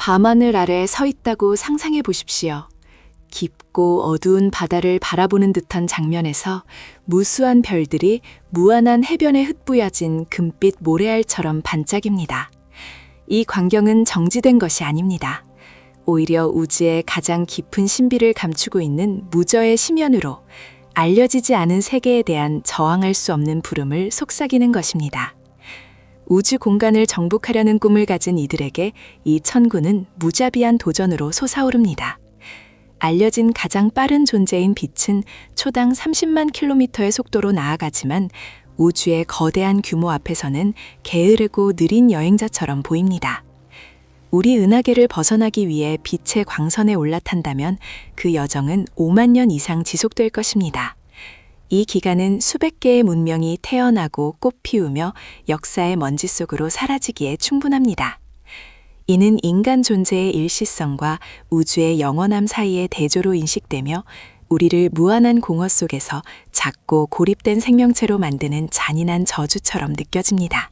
밤하늘 아래 서 있다고 상상해 보십시오. 깊고 어두운 바다를 바라보는 듯한 장면에서 무수한 별들이 무한한 해변에 흩뿌여진 금빛 모래알처럼 반짝입니다. 이 광경은 정지된 것이 아닙니다. 오히려 우주의 가장 깊은 신비를 감추고 있는 무저의 심연으로 알려지지 않은 세계에 대한 저항할 수 없는 부름을 속삭이는 것입니다. 우주 공간을 정복하려는 꿈을 가진 이들에게 이 천구는 무자비한 도전으로 솟아오릅니다. 알려진 가장 빠른 존재인 빛은 초당 30만 킬로미터의 속도로 나아가지만 우주의 거대한 규모 앞에서는 게으르고 느린 여행자처럼 보입니다. 우리 은하계를 벗어나기 위해 빛의 광선에 올라탄다면 그 여정은 5만 년 이상 지속될 것입니다. 이 기간은 수백 개의 문명이 태어나고 꽃 피우며 역사의 먼지 속으로 사라지기에 충분합니다. 이는 인간 존재의 일시성과 우주의 영원함 사이의 대조로 인식되며 우리를 무한한 공허 속에서 작고 고립된 생명체로 만드는 잔인한 저주처럼 느껴집니다.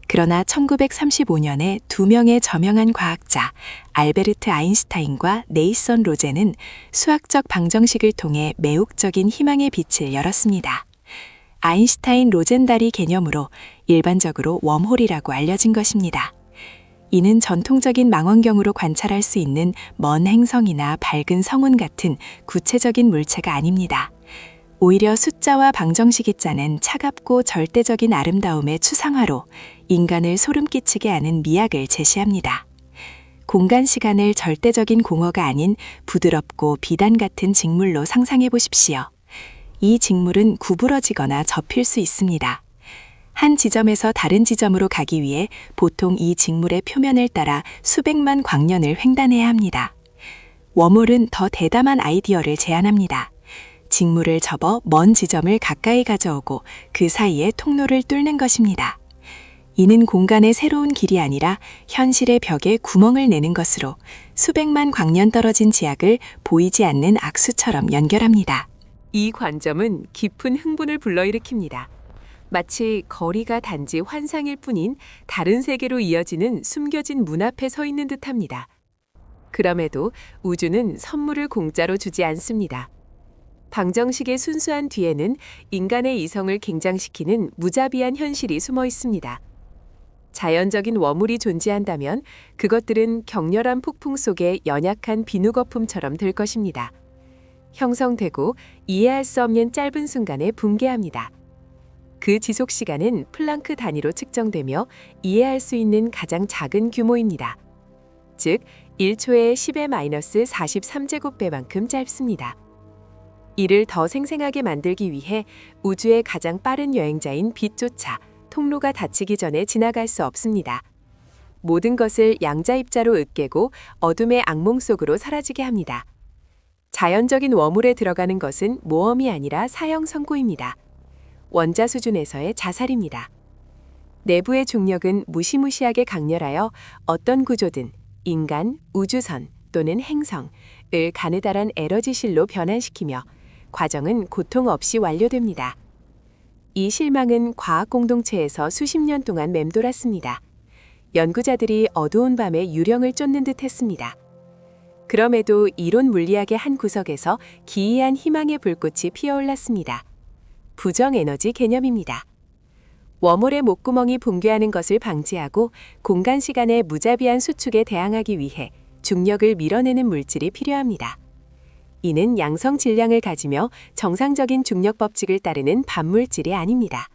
그러나 1935년에 두 명의 저명한 과학자 알베르트 아인슈타인과 네이선 로제는 수학적 방정식을 통해 매혹적인 희망의 빛을 열었습니다. 아인슈타인 로젠다리 개념으로 일반적으로 웜홀이라고 알려진 것입니다. 이는 전통적인 망원경으로 관찰할 수 있는 먼 행성이나 밝은 성운 같은 구체적인 물체가 아닙니다. 오히려 숫자와 방정식이 짜낸 차갑고 절대적인 아름다움의 추상화로 인간을 소름 끼치게 하는 미학을 제시합니다. 공간-시간을 절대적인 공허가 아닌 부드럽고 비단 같은 직물로 상상해 보십시오. 이 직물은 구부러지거나 접힐 수 있습니다. 한 지점에서 다른 지점으로 가기 위해 보통 이 직물의 표면을 따라 수백만 광년을 횡단해야 합니다. 웜홀은 더 대담한 아이디어를 제안합니다. 직물을 접어 먼 지점을 가까이 가져오고 그 사이에 통로를 뚫는 것입니다. 이는 공간의 새로운 길이 아니라 현실의 벽에 구멍을 내는 것으로 수백만 광년 떨어진 지학을 보이지 않는 악수처럼 연결합니다. 이 관점은 깊은 흥분을 불러일으킵니다. 마치 거리가 단지 환상일 뿐인 다른 세계로 이어지는 숨겨진 문 앞에 서 있는 듯합니다. 그럼에도 우주는 선물을 공짜로 주지 않습니다. 방정식의 순수한 뒤에는 인간의 이성을 긴장시키는 무자비한 현실이 숨어 있습니다. 자연적인 웜홀이 존재한다면 그것들은 격렬한 폭풍 속의 연약한 비누거품처럼 될 것입니다. 형성되고 이해할 수 없는 짧은 순간에 붕괴합니다. 그 지속 시간은 플랑크 단위로 측정되며 이해할 수 있는 가장 작은 규모입니다. 즉, 1초에 10의 -43제곱배만큼 짧습니다. 이를 더 생생하게 만들기 위해 우주의 가장 빠른 여행자인 빛조차 통로가 닫히기 전에 지나갈 수 없습니다. 모든 것을 양자입자로 으깨고 어둠의 악몽 속으로 사라지게 합니다. 자연적인 웜홀에 들어가는 것은 모험이 아니라 사형 선고입니다. 원자 수준에서의 자살입니다. 내부의 중력은 무시무시하게 강렬하여 어떤 구조든 인간, 우주선 또는 행성을 가느다란 에너지실로 변환시키며 과정은 고통 없이 완료됩니다. 이 실망은 과학 공동체에서 수십 년 동안 맴돌았습니다. 연구자들이 어두운 밤에 유령을 쫓는 듯 했습니다. 그럼에도 이론 물리학의 한 구석에서 기이한 희망의 불꽃이 피어올랐습니다. 부정에너지 개념입니다. 웜홀의 목구멍이 붕괴하는 것을 방지하고 공간-시간의 무자비한 수축에 대항하기 위해 중력을 밀어내는 물질이 필요합니다. 이는 양성 질량을 가지며 정상적인 중력 법칙을 따르는 반물질이 아닙니다.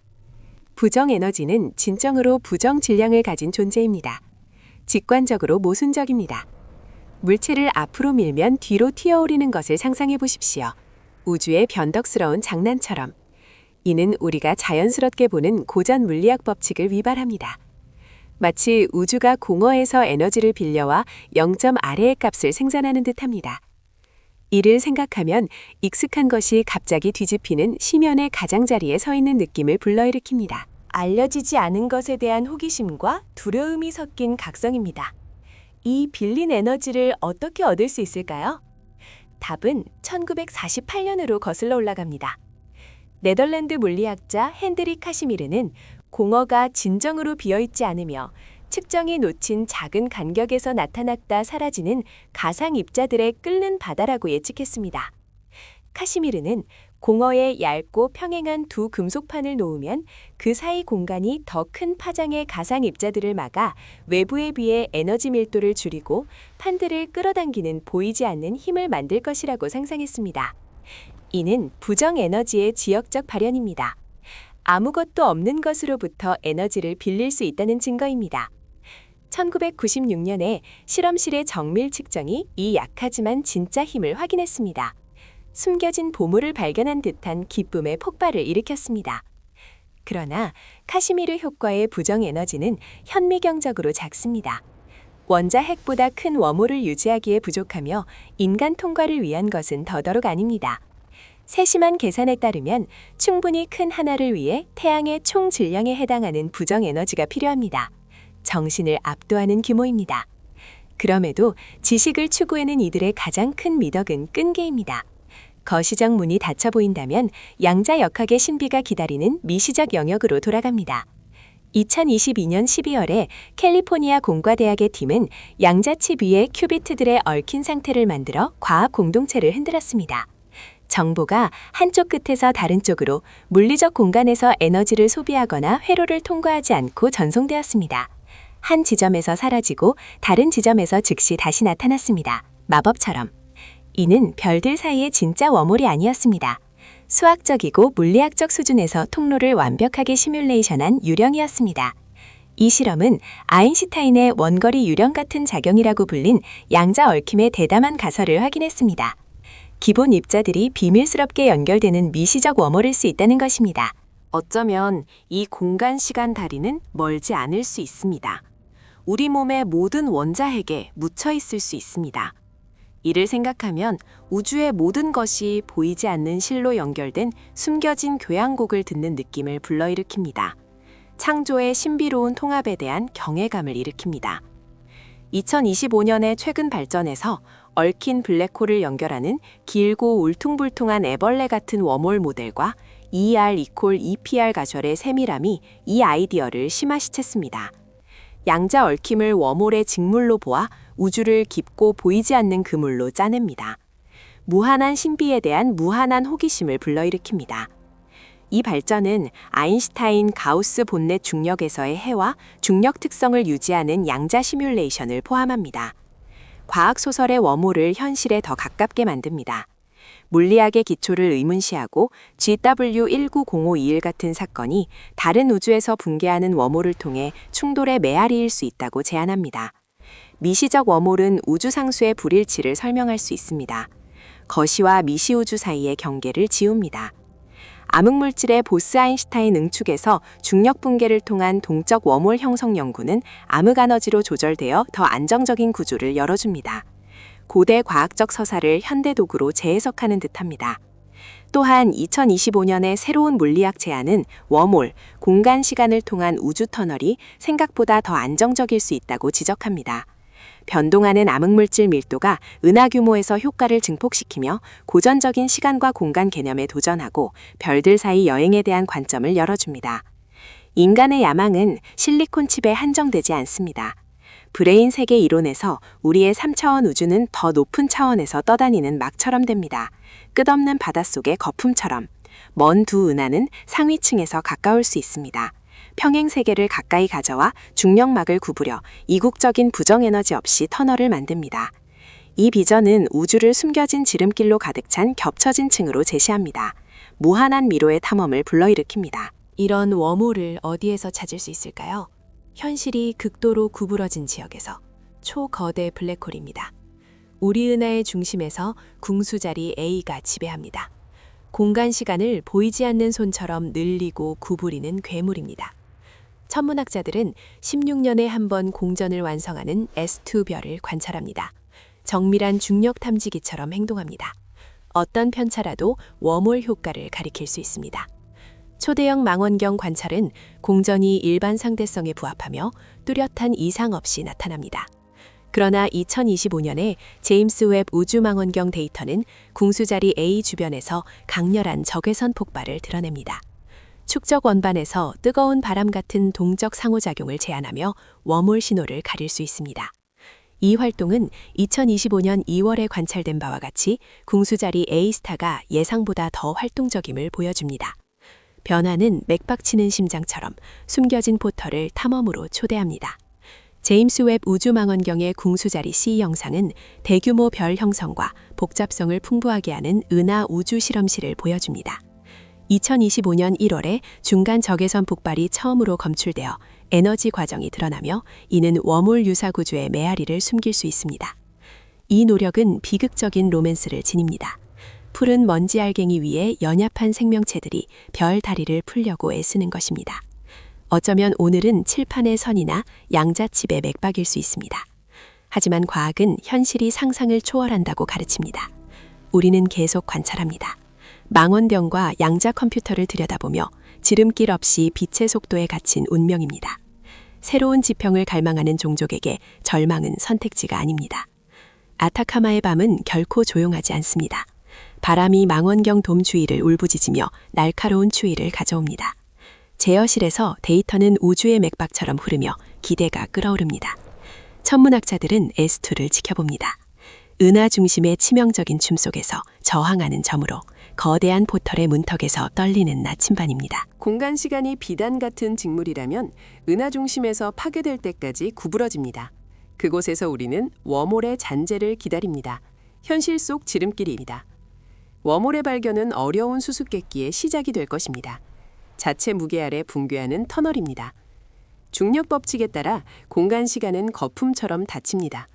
부정에너지는 진정으로 부정 질량을 가진 존재입니다. 직관적으로 모순적입니다. 물체를 앞으로 밀면 뒤로 튀어오르는 것을 상상해 보십시오. 우주의 변덕스러운 장난처럼. 이는 우리가 자연스럽게 보는 고전 물리학 법칙을 위반합니다. 마치 우주가 공허에서 에너지를 빌려와 0점 아래의 값을 생산하는 듯합니다. 이를 생각하면 익숙한 것이 갑자기 뒤집히는 심연의 가장자리에 서 있는 느낌을 불러일으킵니다. 알려지지 않은 것에 대한 호기심과 두려움이 섞인 각성입니다. 이 빌린 에너지를 어떻게 얻을 수 있을까요? 답은 1948년으로 거슬러 올라갑니다. 네덜란드 물리학자 핸드릭 카시미르는 공허가 진정으로 비어있지 않으며 측정이 놓친 작은 간격에서 나타났다 사라지는 가상 입자들의 끓는 바다라고 예측했습니다. 카시미르는 공허에 얇고 평행한 두 금속판을 놓으면 그 사이 공간이 더 큰 파장의 가상 입자들을 막아 외부에 비해 에너지 밀도를 줄이고 판들을 끌어당기는 보이지 않는 힘을 만들 것이라고 상상했습니다. 이는 부정 에너지의 지역적 발현입니다. 아무것도 없는 것으로부터 에너지를 빌릴 수 있다는 증거입니다. 1996년에 실험실의 정밀 측정이 이 약하지만 진짜 힘을 확인했습니다. 숨겨진 보물을 발견한 듯한 기쁨의 폭발을 일으켰습니다. 그러나 카시미르 효과의 부정 에너지는 현미경적으로 작습니다. 원자 핵보다 큰 웜홀을 유지하기에 부족하며 인간 통과를 위한 것은 더더욱 아닙니다. 세심한 계산에 따르면 충분히 큰 하나를 위해 태양의 총 질량에 해당하는 부정 에너지가 필요합니다. 정신을 압도하는 규모입니다. 그럼에도 지식을 추구하는 이들의 가장 큰 미덕은 끈기입니다. 거시적 문이 닫혀 보인다면 양자역학의 신비가 기다리는 미시적 영역으로 돌아갑니다. 2022년 12월에 캘리포니아 공과대학의 팀은 양자칩 위에 큐비트들의 얽힌 상태를 만들어 과학 공동체를 흔들었습니다. 정보가 한쪽 끝에서 다른 쪽으로 물리적 공간에서 에너지를 소비하거나 회로를 통과하지 않고 전송되었습니다. 한 지점에서 사라지고 다른 지점에서 즉시 다시 나타났습니다. 마법처럼. 이는 별들 사이의 진짜 웜홀이 아니었습니다. 수학적이고 물리학적 수준에서 통로를 완벽하게 시뮬레이션한 유령이었습니다. 이 실험은 아인슈타인의 원거리 유령 같은 작용이라고 불린 양자 얽힘의 대담한 가설을 확인했습니다. 기본 입자들이 비밀스럽게 연결되는 미시적 웜홀일 수 있다는 것입니다. 어쩌면 이 공간-시간 다리는 멀지 않을 수 있습니다. 우리 몸의 모든 원자핵에 묻혀 있을 수 있습니다. 이를 생각하면 우주의 모든 것이 보이지 않는 실로 연결된 숨겨진 교향곡을 듣는 느낌을 불러일으킵니다. 창조의 신비로운 통합에 대한 경외감을 일으킵니다. 2025년의 최근 발전에서 얽힌 블랙홀을 연결하는 길고 울퉁불퉁한 애벌레 같은 웜홀 모델과 ER=EPR 가설의 세밀함이 이 아이디어를 심화시켰습니다. 양자 얽힘을 웜홀의 직물로 보아 우주를 깊고 보이지 않는 그물로 짜냅니다. 무한한 신비에 대한 무한한 호기심을 불러일으킵니다. 이 발전은 아인슈타인 가우스 본넷 중력에서의 해와 중력 특성을 유지하는 양자 시뮬레이션을 포함합니다. 과학소설의 웜홀을 현실에 더 가깝게 만듭니다. 물리학의 기초를 의문시하고 GW190521 같은 사건이 다른 우주에서 붕괴하는 웜홀을 통해 충돌의 메아리일 수 있다고 제안합니다. 미시적 웜홀은 우주상수의 불일치를 설명할 수 있습니다. 거시와 미시우주 사이의 경계를 지웁니다. 암흑물질의 보스-아인슈타인 응축에서 중력 붕괴를 통한 동적 웜홀 형성 연구는 암흑에너지로 조절되어 더 안정적인 구조를 열어줍니다. 고대 과학적 서사를 현대 도구로 재해석하는 듯합니다. 또한 2025년의 새로운 물리학 제안은 웜홀, 공간-시간을 통한 우주 터널이 생각보다 더 안정적일 수 있다고 지적합니다. 변동하는 암흑물질 밀도가 은하 규모에서 효과를 증폭시키며 고전적인 시간과 공간 개념에 도전하고 별들 사이 여행에 대한 관점을 열어줍니다. 인간의 야망은 실리콘 칩에 한정되지 않습니다. 브레인 세계 이론에서 우리의 3차원 우주는 더 높은 차원에서 떠다니는 막처럼 됩니다. 끝없는 바닷속의 거품처럼. 먼 두 은하는 상위층에서 가까울 수 있습니다. 평행 세계를 가까이 가져와 중력막을 구부려 이국적인 부정에너지 없이 터널을 만듭니다. 이 비전은 우주를 숨겨진 지름길로 가득 찬 겹쳐진 층으로 제시합니다. 무한한 미로의 탐험을 불러일으킵니다. 이런 웜홀을 어디에서 찾을 수 있을까요? 현실이 극도로 구부러진 지역에서 초거대 블랙홀입니다. 우리 은하의 중심에서 궁수자리 A가 지배합니다. 공간-시간을 보이지 않는 손처럼 늘리고 구부리는 괴물입니다. 천문학자들은 16년에 한 번 공전을 완성하는 S2별을 관찰합니다. 정밀한 중력 탐지기처럼 행동합니다. 어떤 편차라도 웜홀 효과를 가리킬 수 있습니다. 초대형 망원경 관찰은 공전이 일반 상대성에 부합하며 뚜렷한 이상 없이 나타납니다. 그러나 2025년에 제임스 웹 우주망원경 데이터는 궁수자리 A 주변에서 강렬한 적외선 폭발을 드러냅니다. 축적 원반에서 뜨거운 바람 같은 동적 상호작용을 제한하며 웜홀 신호를 가릴 수 있습니다. 이 활동은 2025년 2월에 관찰된 바와 같이 궁수자리 A스타가 예상보다 더 활동적임을 보여줍니다. 변화는 맥박치는 심장처럼 숨겨진 포털을 탐험으로 초대합니다. 제임스 웹 우주망원경의 궁수자리 C 영상은 대규모 별 형성과 복잡성을 풍부하게 하는 은하 우주 실험실을 보여줍니다. 2025년 1월에 중간 적외선 폭발이 처음으로 검출되어 에너지 과정이 드러나며 이는 웜홀 유사 구조의 메아리를 숨길 수 있습니다. 이 노력은 비극적인 로맨스를 지닙니다. 푸른 먼지 알갱이 위에 연약한 생명체들이 별 다리를 풀려고 애쓰는 것입니다. 어쩌면 오늘은 칠판의 선이나 양자칩의 맥박일 수 있습니다. 하지만 과학은 현실이 상상을 초월한다고 가르칩니다. 우리는 계속 관찰합니다. 망원경과 양자 컴퓨터를 들여다보며 지름길 없이 빛의 속도에 갇힌 운명입니다. 새로운 지평을 갈망하는 종족에게 절망은 선택지가 아닙니다. 아타카마의 밤은 결코 조용하지 않습니다. 바람이 망원경 돔 주위를 울부짖으며 날카로운 추위를 가져옵니다. 제어실에서 데이터는 우주의 맥박처럼 흐르며 기대가 끓어오릅니다. 천문학자들은 S2를 지켜봅니다. 은하 중심의 치명적인 춤 속에서 저항하는 점으로 거대한 포털의 문턱에서 떨리는 나침반입니다. 공간-시간이 비단 같은 직물이라면 은하 중심에서 파괴될 때까지 구부러집니다. 그곳에서 우리는 웜홀의 잔재를 기다립니다. 현실 속 지름길입니다. 웜홀의 발견은 어려운 수수께끼의 시작이 될 것입니다. 자체 무게 아래 붕괴하는 터널입니다. 중력 법칙에 따라 공간-시간은 거품처럼 닫힙니다.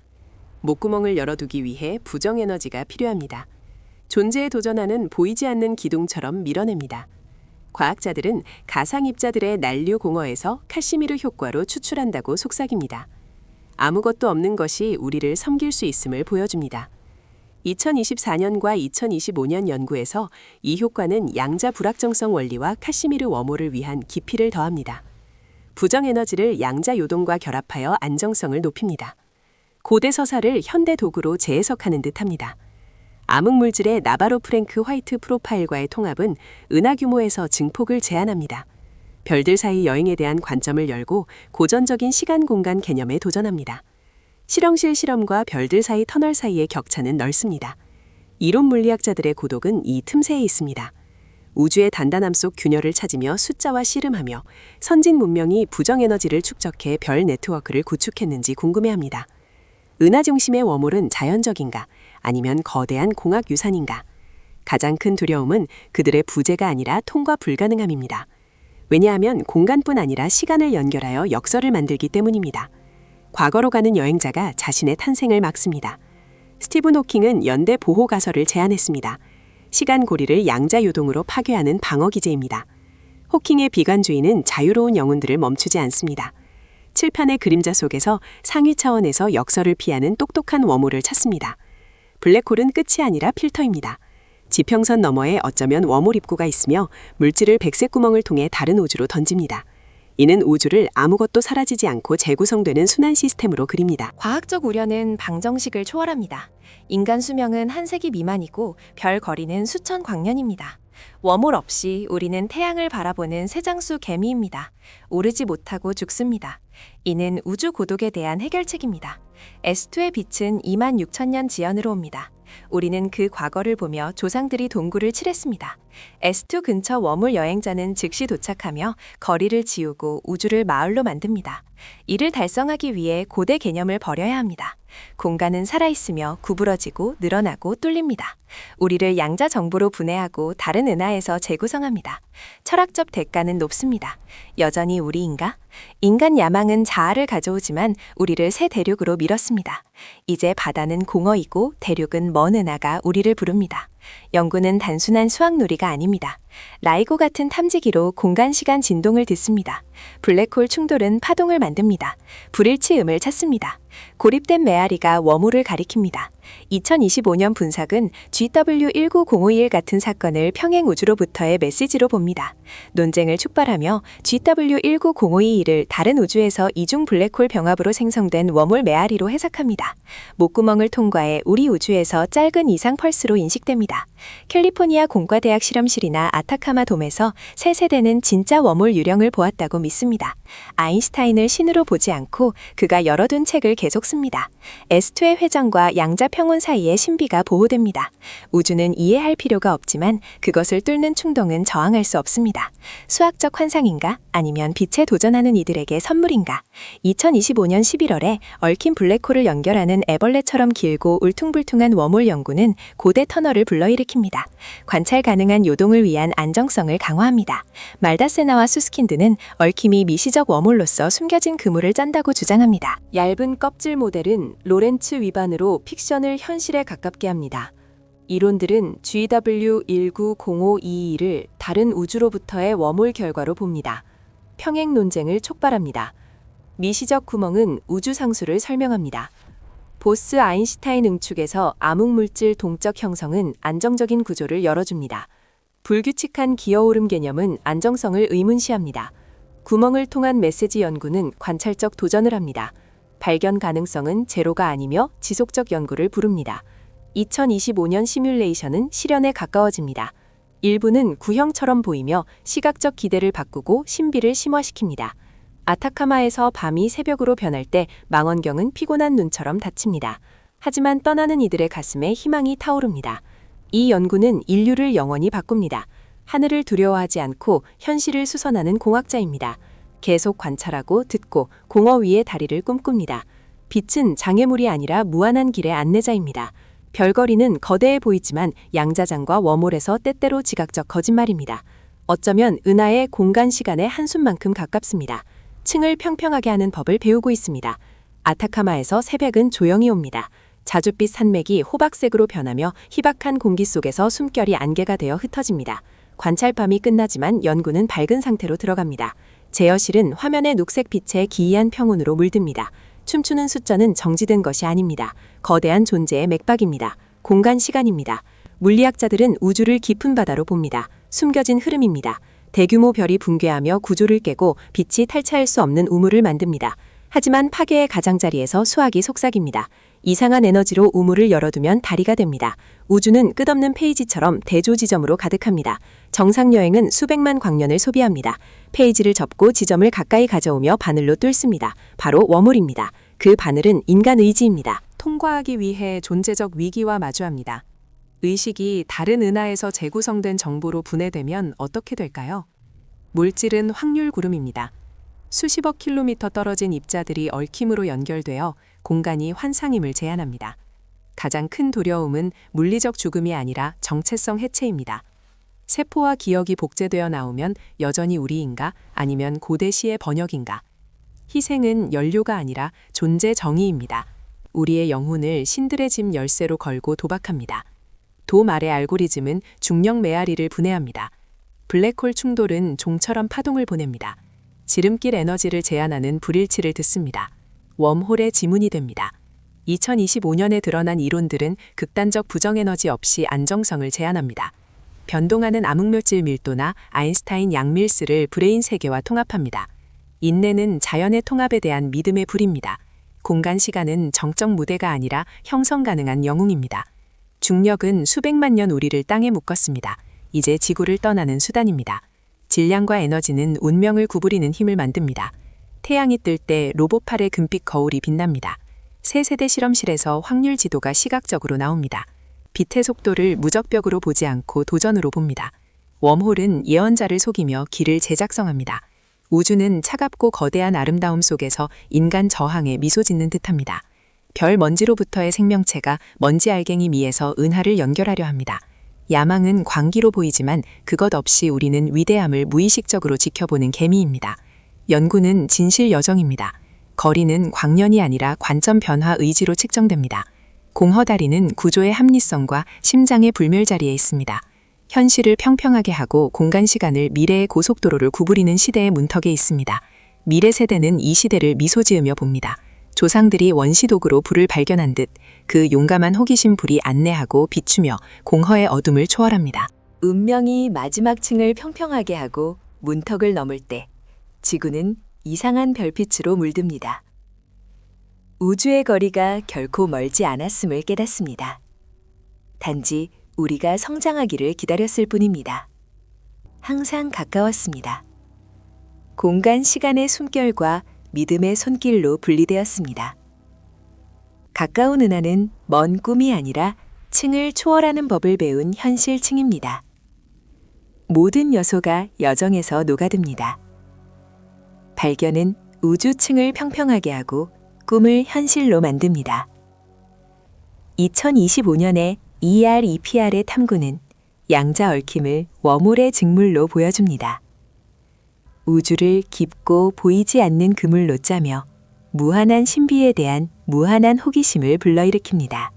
목구멍을 열어두기 위해 부정에너지가 필요합니다. 존재에 도전하는 보이지 않는 기둥처럼 밀어냅니다. 과학자들은 가상입자들의 난류 공허에서 카시미르 효과로 추출한다고 속삭입니다. 아무것도 없는 것이 우리를 섬길 수 있음을 보여줍니다. 2024년과 2025년 연구에서 이 효과는 양자 불확정성 원리와 카시미르 웜홀을 위한 깊이를 더합니다. 부정에너지를 양자 요동과 결합하여 안정성을 높입니다. 고대 서사를 현대 도구로 재해석하는 듯합니다. 암흑물질의 나바로 프랭크 화이트 프로파일과의 통합은 은하 규모에서 증폭을 제한합니다. 별들 사이 여행에 대한 관점을 열고 고전적인 시간-공간 개념에 도전합니다. 실험실 실험과 별들 사이 터널 사이의 격차는 넓습니다. 이론 물리학자들의 고독은 이 틈새에 있습니다. 우주의 단단함 속 균열을 찾으며 숫자와 씨름하며 선진 문명이 부정에너지를 축적해 별 네트워크를 구축했는지 궁금해합니다. 은하 중심의 웜홀은 자연적인가 아니면 거대한 공학 유산인가? 가장 큰 두려움은 그들의 부재가 아니라 통과 불가능함입니다. 왜냐하면 공간뿐 아니라 시간을 연결하여 역설을 만들기 때문입니다. 과거로 가는 여행자가 자신의 탄생을 막습니다. 스티븐 호킹은 연대 보호 가설을 제안했습니다. 시간 고리를 양자 요동으로 파괴하는 방어 기제입니다. 호킹의 비관주의는 자유로운 영혼들을 멈추지 않습니다. 칠판의 그림자 속에서 상위 차원에서 역설을 피하는 똑똑한 웜홀을 찾습니다. 블랙홀은 끝이 아니라 필터입니다. 지평선 너머에 어쩌면 웜홀 입구가 있으며 물질을 백색 구멍을 통해 다른 우주로 던집니다. 이는 우주를 아무것도 사라지지 않고 재구성되는 순환 시스템으로 그립니다. 과학적 우려는 방정식을 초월합니다. 인간 수명은 한 세기 미만이고 별 거리는 수천 광년입니다. 웜홀 없이 우리는 태양을 바라보는 새장수 개미입니다. 오르지 못하고 죽습니다. 이는 우주 고독에 대한 해결책입니다. S2의 빛은 26,000년 지연으로 옵니다. 우리는 그 과거를 보며 조상들이 동굴을 칠했습니다. S2 근처 웜홀 여행자는 즉시 도착하며 거리를 지우고 우주를 마을로 만듭니다. 이를 달성하기 위해 고대 개념을 버려야 합니다. 공간은 살아있으며 구부러지고 늘어나고 뚫립니다. 우리를 양자 정보로 분해하고 다른 은하에서 재구성합니다. 철학적 대가는 높습니다. 여전히 우리인가? 인간 야망은 자아를 가져오지만 우리를 새 대륙으로 밀었습니다. 이제 바다는 공허이고 대륙은 먼 은하가 우리를 부릅니다. 연구는 단순한 수학놀이가 아닙니다. 라이고 같은 탐지기로 공간-시간 진동을 듣습니다. 블랙홀 충돌은 파동을 만듭니다. 불일치음을 찾습니다. 고립된 메아리가 웜홀을 가리킵니다. 2025년 분석은 GW19051 같은 사건을 평행 우주로부터의 메시지로 봅니다. 논쟁을 촉발하며 GW19051을 다른 우주에서 이중 블랙홀 병합으로 생성된 웜홀 메아리로 해석합니다. 목구멍을 통과해 우리 우주에서 짧은 이상 펄스로 인식됩니다. 캘리포니아 공과대학 실험실이나 아타카마 돔에서 새 세대는 진짜 웜홀 유령을 보았다고 믿습니다. 아인슈타인을 신으로 보지 않고 그가 열어둔 책을 계속 씁니다. S2의 회전과 양자 평원 사이의 신비가 보호됩니다. 우주는 이해할 필요가 없지만 그것을 뚫는 충동은 저항할 수 없습니다. 수학적 환상인가? 아니면 빛에 도전하는 이들에게 선물인가? 2025년 11월에 얽힌 블랙홀을 연결하는 애벌레처럼 길고 울퉁불퉁한 웜홀 연구는 고대 터널을 불러일으킵니다. 관찰 가능한 요동을 위한 안정성을 강화합니다. 말다세나와 수스킨드는 얽힘이 미시적 웜홀로서 숨겨진 그물을 짠다고 주장합니다. 얇은 껍질 모델은 로렌츠 위반으로 픽션을 현실에 가깝게 합니다. 이론들은 GW190522를 다른 우주로부터의 웜홀 결과로 봅니다. 평행 논쟁을 촉발합니다. 미시적 구멍은 우주 상수를 설명합니다. 보스 아인슈타인 응축에서 암흑물질 동적 형성은 안정적인 구조를 열어줍니다. 불규칙한 기어오름 개념은 안정성을 의문시합니다. 구멍을 통한 메시지 연구는 관찰적 도전을 합니다. 발견 가능성은 제로가 아니며 지속적 연구를 부릅니다. 2025년 시뮬레이션은 실현에 가까워집니다. 일부는 구형처럼 보이며 시각적 기대를 바꾸고 신비를 심화시킵니다. 아타카마에서 밤이 새벽으로 변할 때 망원경은 피곤한 눈처럼 닫힙니다. 하지만 떠나는 이들의 가슴에 희망이 타오릅니다. 이 연구는 인류를 영원히 바꿉니다. 하늘을 두려워하지 않고 현실을 수선하는 공학자입니다. 계속 관찰하고 듣고 공허 위의 다리를 꿈꿉니다. 빛은 장애물이 아니라 무한한 길의 안내자입니다. 별거리는 거대해 보이지만 양자장과 웜홀에서 때때로 지각적 거짓말입니다. 어쩌면 은하의 공간-시간의 한숨만큼 가깝습니다. 층을 평평하게 하는 법을 배우고 있습니다. 아타카마에서 새벽은 조용히 옵니다. 자줏빛 산맥이 호박색으로 변하며 희박한 공기 속에서 숨결이 안개가 되어 흩어집니다. 관찰밤이 끝나지만 연구는 밝은 상태로 들어갑니다. 제어실은 화면의 녹색 빛에 기이한 평온으로 물듭니다. 춤추는 숫자는 정지된 것이 아닙니다. 거대한 존재의 맥박입니다. 공간-시간입니다. 물리학자들은 우주를 깊은 바다로 봅니다. 숨겨진 흐름입니다. 대규모 별이 붕괴하며 구조를 깨고 빛이 탈취할 수 없는 우물을 만듭니다. 하지만 파괴의 가장자리에서 수학이 속삭입니다. 이상한 에너지로 우물을 열어두면 다리가 됩니다. 우주는 끝없는 페이지처럼 대조 지점으로 가득합니다. 정상 여행은 수백만 광년을 소비합니다. 페이지를 접고 지점을 가까이 가져오며 바늘로 뚫습니다. 바로 웜홀입니다. 그 바늘은 인간 의지입니다. 통과하기 위해 존재적 위기와 마주합니다. 의식이 다른 은하에서 재구성된 정보로 분해되면 어떻게 될까요? 물질은 확률 구름입니다. 수십억 킬로미터 떨어진 입자들이 얽힘으로 연결되어 공간이 환상임을 제안합니다. 가장 큰 두려움은 물리적 죽음이 아니라 정체성 해체입니다. 세포와 기억이 복제되어 나오면 여전히 우리인가 아니면 고대 시의 번역인가? 희생은 연료가 아니라 존재 정의입니다. 우리의 영혼을 신들의 집 열쇠로 걸고 도박합니다. 돔 아래 알고리즘은 중력 메아리를 분해합니다. 블랙홀 충돌은 종처럼 파동을 보냅니다. 지름길 에너지를 제한하는 불일치를 듣습니다. 웜홀의 지문이 됩니다. 2025년에 드러난 이론들은 극단적 부정에너지 없이 안정성을 제한합니다. 변동하는 암흑물질 밀도나 아인슈타인 양밀스를 브레인 세계와 통합합니다. 인내는 자연의 통합에 대한 믿음의 불입니다. 공간-시간은 정적 무대가 아니라 형성 가능한 영웅입니다. 중력은 수백만 년 우리를 땅에 묶었습니다. 이제 지구를 떠나는 수단입니다. 질량과 에너지는 운명을 구부리는 힘을 만듭니다. 태양이 뜰 때 로봇팔의 금빛 거울이 빛납니다. 새 세대 실험실에서 확률 지도가 시각적으로 나옵니다. 빛의 속도를 무적벽으로 보지 않고 도전으로 봅니다. 웜홀은 예언자를 속이며 길을 재작성합니다. 우주는 차갑고 거대한 아름다움 속에서 인간 저항에 미소 짓는 듯합니다. 별 먼지로부터의 생명체가 먼지 알갱이 미에서 은하를 연결하려 합니다. 야망은 광기로 보이지만 그것 없이 우리는 위대함을 무의식적으로 지켜보는 개미입니다. 연구는 진실 여정입니다. 거리는 광년이 아니라 관점 변화 의지로 측정됩니다. 공허다리는 구조의 합리성과 심장의 불멸자리에 있습니다. 현실을 평평하게 하고 공간-시간을 미래의 고속도로를 구부리는 시대의 문턱에 있습니다. 미래 세대는 이 시대를 미소 지으며 봅니다. 조상들이 원시독으로 불을 발견한 듯 그 용감한 호기심 불이 안내하고 비추며 공허의 어둠을 초월합니다. 운명이 마지막 층을 평평하게 하고 문턱을 넘을 때 지구는 이상한 별빛으로 물듭니다. 우주의 거리가 결코 멀지 않았음을 깨닫습니다. 단지 우리가 성장하기를 기다렸을 뿐입니다. 항상 가까웠습니다. 공간 시간의 숨결과 믿음의 손길로 분리되었습니다. 가까운 은하는 먼 꿈이 아니라 층을 초월하는 법을 배운 현실층입니다. 모든 요소가 여정에서 녹아듭니다. 발견은 우주층을 평평하게 하고 꿈을 현실로 만듭니다. 2025년에 EREPR의 탐구는 양자 얽힘을 웜홀의 직물로 보여줍니다. 우주를 깊고 보이지 않는 그물로 짜며 무한한 신비에 대한 무한한 호기심을 불러일으킵니다.